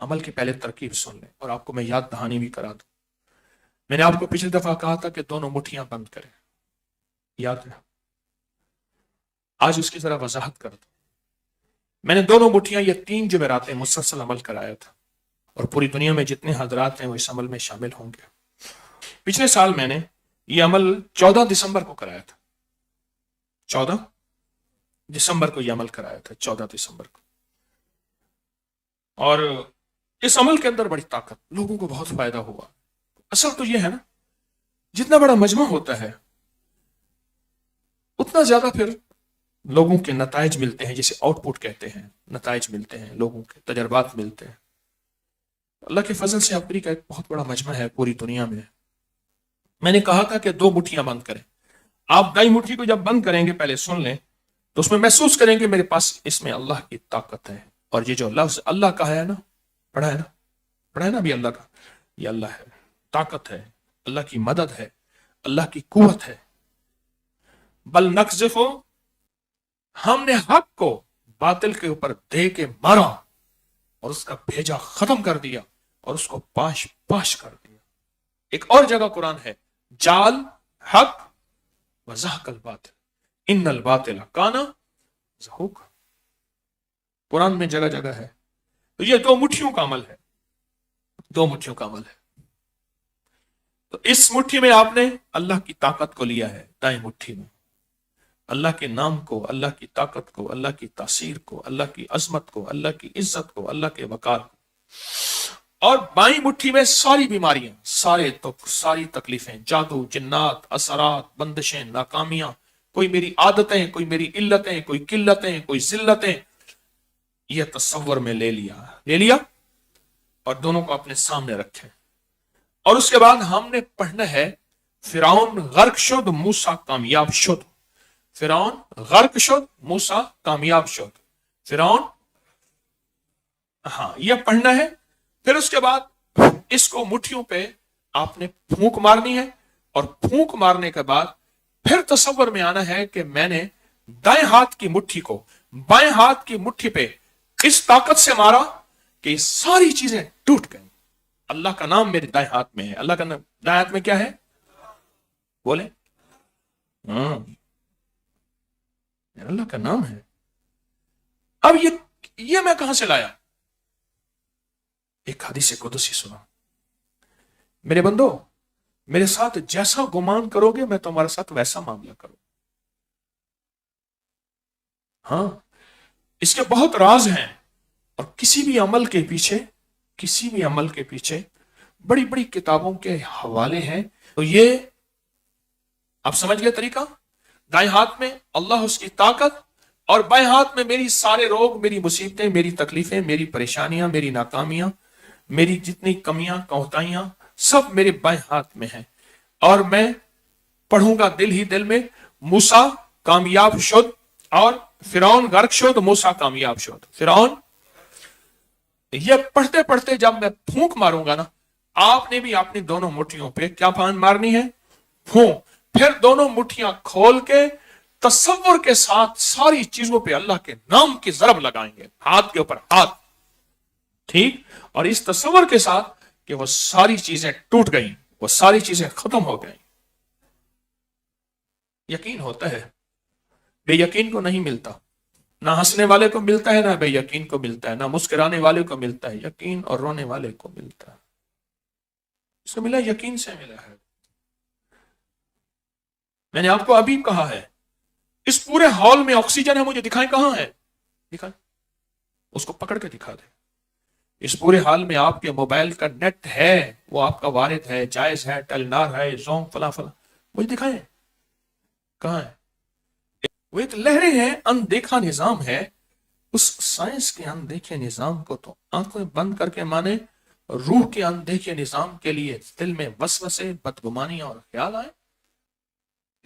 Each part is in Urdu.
عمل کی پہلے ترکیب سن لیں، اور آپ کو میں یاد دہانی بھی کرا دوں۔ میں نے آپ کو پچھلی دفعہ کہا تھا کہ دونوں مٹھیاں بند کریں، یاد ہے؟ آج اس کی ذرا وضاحت کر دوں۔ میں نے دونوں مٹھیاں یہ 3 جمعراتیں مسلسل عمل کرایا تھا، اور پوری دنیا میں جتنے حضرات ہیں وہ اس عمل میں شامل ہوں گے۔ پچھلے سال میں نے یہ عمل 14 دسمبر کو کرایا تھا، 14 دسمبر کو یہ عمل کرایا تھا، 14 دسمبر کو۔ اور اس عمل کے اندر بڑی طاقت، لوگوں کو بہت فائدہ ہوا۔ اصل تو یہ ہے نا، جتنا بڑا مجمع ہوتا ہے اتنا زیادہ پھر لوگوں کے نتائج ملتے ہیں، جسے آؤٹ پٹ کہتے ہیں، نتائج ملتے ہیں، لوگوں کے تجربات ملتے ہیں۔ اللہ کے فضل سے اپری کا ایک بہت بڑا مجمع ہے پوری دنیا میں۔ میں نے کہا تھا کہ 2 مٹھیاں بند کریں۔ آپ دائیں مٹھی کو جب بند کریں گے، پہلے سن لیں، تو اس میں محسوس کریں گے میرے پاس اس میں اللہ کی طاقت ہے۔ اور یہ جو لفظ اللہ کا ہے نا، پڑھا ہے نا بھی اللہ کا، یہ اللہ ہے، طاقت ہے، اللہ کی مدد ہے، اللہ کی قوت ہے۔ بل نقذف، ہم نے حق کو باطل کے اوپر دے کے مارا اور اس کا بھیجا ختم کر دیا اور اس کو پاش پاش کر دیا۔ ایک اور جگہ قرآن ہے، جال حق وزحق الباطل ان الباطل کانا زہوقا۔ قرآن میں جگہ جگہ ہے۔ تو یہ 2 مٹھیوں کا عمل ہے، 2 مٹھیوں کا عمل ہے۔ تو اس مٹھی میں آپ نے اللہ کی طاقت کو لیا ہے، دائیں مٹھی میں اللہ کے نام کو، اللہ کی طاقت کو، اللہ کی تاثیر کو، اللہ کی عظمت کو، اللہ کی عزت کو، اللہ کے وقار کو۔ اور بائیں مٹھی میں ساری بیماریاں، سارے دکھ، ساری تکلیفیں، جادو، جنات، اثرات، بندشیں، ناکامیاں، کوئی میری عادتیں، کوئی میری علتیں، کوئی قلتیں، کوئی ذلتیں، یہ تصور میں لے لیا اور دونوں کو اپنے سامنے رکھے۔ اور اس کے بعد ہم نے پڑھنا ہے فرعون غرق شد، موسیٰ کامیاب شد۔ فرعون غرق شد، موسیٰ کامیاب شد۔ فرعون، ہاں، یہ پڑھنا ہے۔ پھر اس کے بعد اس کو مٹھیوں پہ آپ نے پھونک مارنی ہے، اور پھونک مارنے کے بعد پھر تصور میں آنا ہے کہ میں نے دائیں ہاتھ کی مٹھی کو بائیں ہاتھ کی مٹھی پہ اس طاقت سے مارا کہ یہ ساری چیزیں ٹوٹ گئیں۔ اللہ کا نام میرے دائیں ہاتھ میں ہے۔ اللہ کا نام دائیں ہاتھ میں کیا ہے؟ بولیں۔ اللہ کا نام ہے۔ اب یہ میں کہاں سے لایا؟ ایک حدیث قدسی سنا، میرے بندو میرے ساتھ جیسا گمان کرو گے میں تمہارے ساتھ ویسا معاملہ کروں۔ ہاں، اس کے بہت راز ہیں، اور کسی بھی عمل کے پیچھے بڑی بڑی کتابوں کے حوالے ہیں۔ تو یہ آپ سمجھ گئے طریقہ؟ دائیں ہاتھ میں اللہ، اس کی طاقت، اور بائیں ہاتھ میں میری سارے روگ، میری مصیبتیں، میری تکلیفیں، میری پریشانیاں، میری ناکامیاں، میری جتنی کمیاں کوتاہیاں، سب میرے بائیں ہاتھ میں ہیں۔ اور میں پڑھوں گا دل ہی دل میں، موسیٰ کامیاب شد اور فرعون غرق شد، موسیٰ کامیاب شد۔ فرعون، یہ پڑھتے پڑھتے جب میں پھونک ماروں گا نا، آپ نے بھی اپنی دونوں مٹھیوں پہ کیا پھان مارنی ہے؟ پھونک۔ پھر دونوں مٹھیاں کھول کے تصور کے ساتھ ساری چیزوں پہ اللہ کے نام کی ضرب لگائیں گے، ہاتھ کے اوپر ہاتھ، ٹھیک؟ اور اس تصور کے ساتھ کہ وہ ساری چیزیں ٹوٹ گئیں، وہ ساری چیزیں ختم ہو گئیں۔ یقین ہوتا ہے، بے یقین کو نہیں ملتا۔ نہ ہنسنے والے کو ملتا ہے، نہ بے یقین کو ملتا ہے، نہ مسکرانے والے کو ملتا ہے، یقین اور رونے والے کو ملتا ہے۔ اس کو ملا، یقین سے ملا ہے۔ میں نے آپ کو ابھی کہا ہے، اس پورے ہال میں آکسیجن ہے، مجھے دکھائیں کہاں ہے؟ دکھائیں، اس کو پکڑ کے دکھا دیں۔ اس پورے حال میں آپ کے موبائل کا نیٹ ہے، وہ آپ کا وارد ہے، جائز ہے، ٹیلنار ہے، زوم، فلاں فلاں، مجھے دکھائیں کہاں ہے؟ وہ ایک لہریں ہیں، اندیکھا نظام ہے۔ اس سائنس کے اندیکھے نظام کو تو آنکھیں بند کر کے مانے، روح کے اندیکھے نظام کے لیے دل میں وسوسے، بدگمانیاں اور خیال آئے۔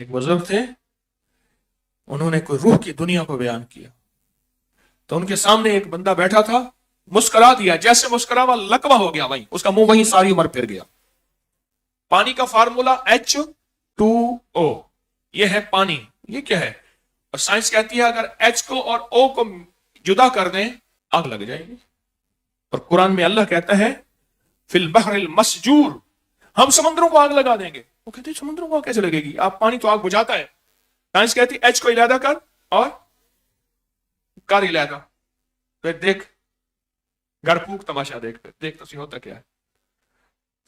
ایک بزرگ تھے، انہوں نے کوئی روح کی دنیا کو بیان کیا، تو ان کے سامنے ایک بندہ بیٹھا تھا، مسکرا دیا، جیسے مسکرا ہوا لکوا ہو گیا، وہیں اس کا منہ وہیں ساری عمر پھر گیا۔ پانی کا فارمولا H2O، یہ ہے پانی، یہ کیا ہے؟ اور سائنس کہتی ہے اگر H کو اور O کو جدا کر دیں آگ لگ جائے گی۔ اور قرآن میں اللہ کہتا ہے فی البحر المسجور، ہم سمندروں کو آگ لگا دیں گے. وہ کہتے ہیں سمندروں کو آگ کیسے لگے گی؟ آپ پانی تو آگ بجھاتا ہے. سائنس کہتی ایچ کو علیحدہ کر اور کر علیحدہ، پھر دیکھ گھر پھونک تماشا، دیکھ پھر دیکھ تو ہوتا کیا ہے.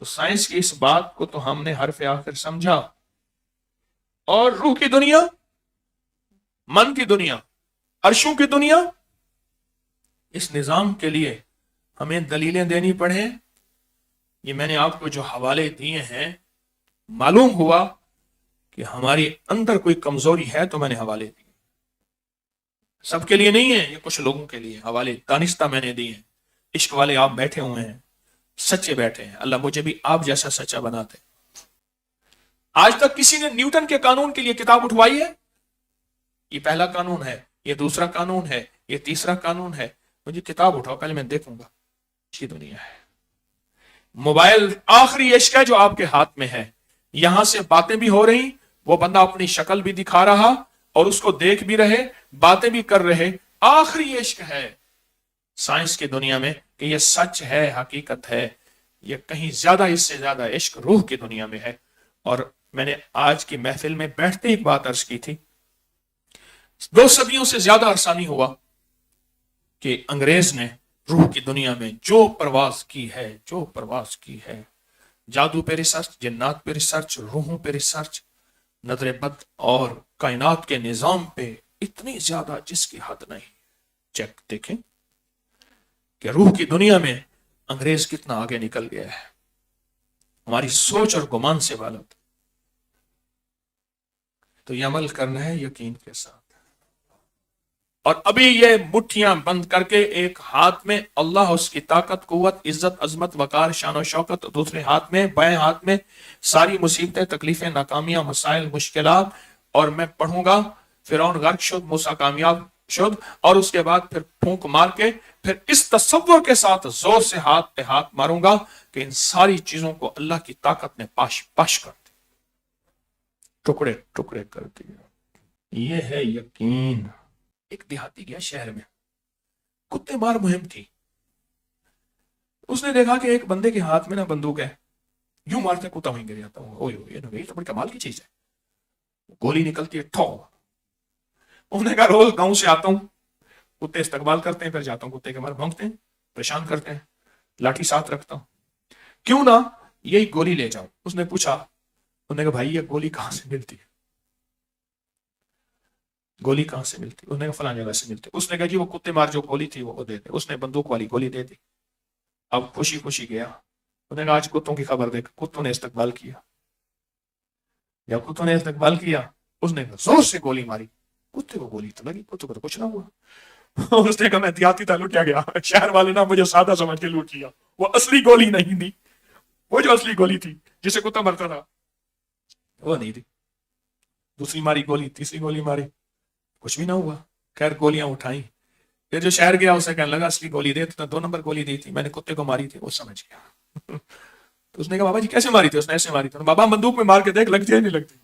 تو سائنس کی اس بات کو تو ہم نے حرف آخر سمجھا. اور روح کی دنیا، من کی دنیا، عرشوں کی دنیا، اس نظام کے لیے ہمیں دلیلیں دینی پڑیں. یہ میں نے آپ کو جو حوالے دیے ہیں، معلوم ہوا کہ ہماری اندر کوئی کمزوری ہے تو میں نے حوالے دی. سب کے لیے نہیں ہے، یہ کچھ لوگوں کے لیے حوالے دانستہ میں نے دیے ہیں. عشق والے آپ بیٹھے ہوئے ہیں، سچے بیٹھے ہیں. اللہ مجھے بھی آپ جیسا سچا بناتے. آج تک کسی نے نیوٹن کے قانون کے لیے کتاب اٹھوائی ہے؟ یہ پہلا قانون ہے، یہ دوسرا قانون ہے، یہ تیسرا قانون ہے. مجھے کتاب اٹھاؤ پہلے میں دیکھوں گا. یہ دنیا ہے. موبائل آخری عشق ہے جو آپ کے ہاتھ میں ہے. یہاں سے باتیں بھی ہو رہی، وہ بندہ اپنی شکل بھی دکھا رہا اور اس کو دیکھ بھی رہے، باتیں بھی کر رہے. آخری عشق ہے سائنس کی دنیا میں کہ یہ سچ ہے، حقیقت ہے. یہ کہیں زیادہ، اس سے زیادہ عشق روح کی دنیا میں ہے. اور میں نے آج کی محفل میں بیٹھتے ایک بات عرض کی تھی. 2 صدیوں سے زیادہ عرصہ نہیں ہوا کہ انگریز نے روح کی دنیا میں جو پرواز کی ہے، جو پرواز کی ہے، جادو پہ ریسرچ، جنات پہ ریسرچ، روحوں پہ ریسرچ، نظر بد اور کائنات کے نظام پہ اتنی زیادہ جس کی حد نہیں. چیک دیکھیں کہ روح کی دنیا میں انگریز کتنا آگے نکل گیا ہے ہماری سوچ اور گمان سے بالت. تو یہ عمل کرنا ہے یقین کے ساتھ. اور ابھی یہ مٹھیاں بند کر کے ایک ہاتھ میں اللہ، اس کی طاقت، قوت، عزت، عظمت، وقار، شان و شوکت، دوسرے ہاتھ میں، بائیں ہاتھ میں ساری مصیبتیں، تکلیفیں، ناکامیاں، مسائل، مشکلات. اور میں پڑھوں گا فرعون غرق شد، موسیٰ کامیاب شد. اور اس کے بعد پھر پھونک مار کے پھر اس تصور کے ساتھ زور سے ہاتھ پہ ہاتھ ماروں گا کہ ان ساری چیزوں کو اللہ کی طاقت نے پاش پاش کر دی، ٹکڑے ٹکڑے کر دیا. یہ ہے یقین. ایک دیہاتی گیا شہر میں، کتے مار مہم تھی. اس نے دیکھا کہ ایک بندے کے ہاتھ میں نا بندوق ہے، یوں مارتا کتا وہیں گر جاتا ہوں. یہ تو بڑی کمال کی چیز ہے. گولی نکلتی ہے، ٹھو. انہوں نے کہا روز گاؤں سے آتا ہوں، کتے استقبال کرتے ہیں، پھر جاتا ہوں کتے کے مار بھونکتے ہیں، پریشان کرتے ہیں، لاٹھی ساتھ رکھتا ہوں، کیوں نہ یہی گولی لے جاؤں. اس نے پوچھا، انہوں نے کہا بھائی یہ گولی کہاں سے ملتی ہے؟ گولی کہاں سے ملتی؟ انہوں نے کہا فلاں جگہ سے ملتی. اس نے کہا جی وہ کتے مار جو گولی تھی وہ دے دے. اس نے بندوق والی گولی دے دی. اب خوشی خوشی گیا. انہوں نے کہا آج کتوں کی خبر دیکھ. کتوں نے استقبال کیا. جب کتوں نے استقبال کیا اس نے زور سے گولی ماری. کتے کو گولی تو لگی، کتوں کو تو کچھ نہ ہوا. اس نے کہا میں دیہاتی تھا، لوٹیا گیا. شہر والے نے مجھے سادہ سمجھ کے لوٹ لیا. وہ اصلی گولی نہیں تھی، وہ جو اصلی گولی تھی جسے کتا مرتا تھا وہ نہیں تھی. دوسری ماری گولی، تیسری گولی ماری، کچھ بھی نہ ہوا. خیر گولیاں اٹھائیں. پھر جو شہر گیا اسے کہنے لگا اصلی گولی دے. تو 2 نمبر گولی دی تھی، میں نے کتے کو ماری تھی. وہ سمجھ گیا. تو اس نے کہا بابا جی کیسے ماری تھی؟ اس نے ایسے ماری تھی. بابا بندوق میں مار کے دیکھ لگتی ہے نہیں لگتی.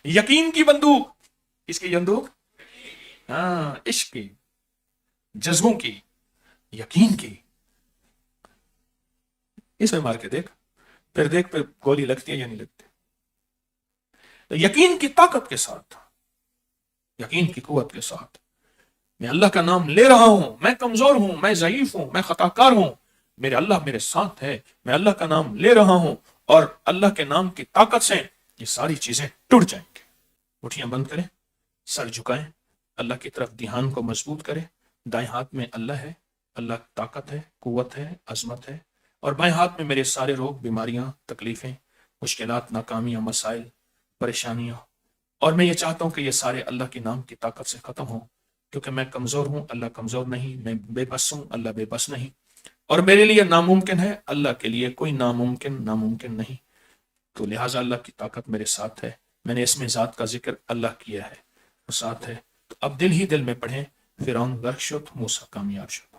یقین کی بندوق. کس کی بندوق؟ ہاں، عشق کی، جذبوں کی، یقین کی. اس میں مار کے دیکھ، پھر دیکھ پھر گولی لگتی ہے یا نہیں لگتی. تو یقین کی طاقت کے ساتھ، یقین کی قوت کے ساتھ میں اللہ کا نام لے رہا ہوں. میں کمزور ہوں، میں ضعیف ہوں، میں خطا کار ہوں، میرے اللہ میرے ساتھ ہے. میں اللہ کا نام لے رہا ہوں اور اللہ کے نام کی طاقت سے یہ ساری چیزیں ٹوٹ جائیں گی. مٹھیاں بند کریں، سر جھکائیں، اللہ کی طرف دھیان کو مضبوط کریں. دائیں ہاتھ میں اللہ ہے، اللہ طاقت ہے، قوت ہے، عظمت ہے. اور بائیں ہاتھ میں میرے سارے روگ، بیماریاں، تکلیفیں، مشکلات، ناکامیاں، مسائل، پریشانیاں. اور میں یہ چاہتا ہوں کہ یہ سارے اللہ کے نام کی طاقت سے ختم ہوں، کیونکہ میں کمزور ہوں، اللہ کمزور نہیں. میں بے بس ہوں، اللہ بے بس نہیں. اور میرے لیے ناممکن ہے، اللہ کے لیے کوئی ناممکن نہیں. تو لہٰذا اللہ کی طاقت میرے ساتھ ہے. میں نے اس میں ذات کا ذکر اللہ کیا ہے، وہ ساتھ ہے. تو اب دل ہی دل میں پڑھیں فرعون غرق شد، موسیٰ کامیاب شد.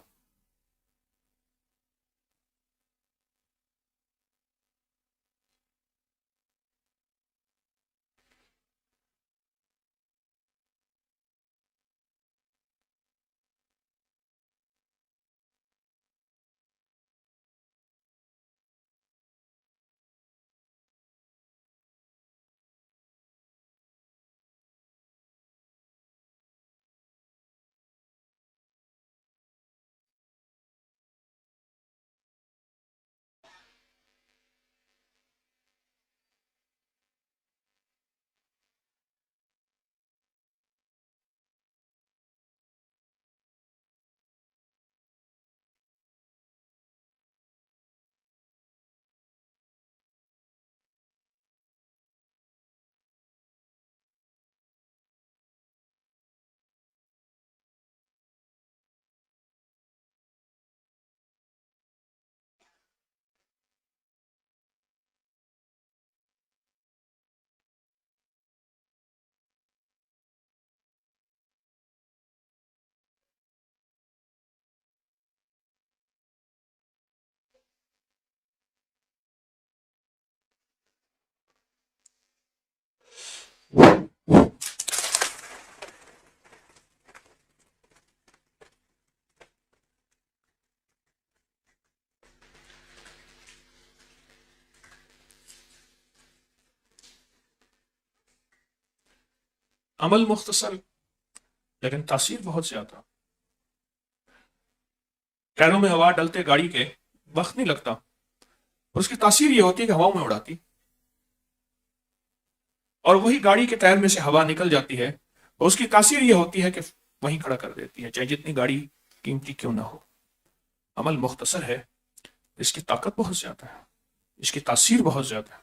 عمل مختصر لیکن تاثیر بہت زیادہ. ٹائروں میں ہوا ڈلتے گاڑی کے وقت نہیں لگتا اور اس کی تاثیر یہ ہوتی ہے کہ ہواؤں میں اڑاتی، اور وہی گاڑی کے ٹائر میں سے ہوا نکل جاتی ہے اور اس کی تاثیر یہ ہوتی ہے کہ وہیں کھڑا کر دیتی ہے، چاہے جتنی گاڑی قیمتی کیوں نہ ہو. عمل مختصر ہے، اس کی طاقت بہت زیادہ ہے، اس کی تاثیر بہت زیادہ ہے.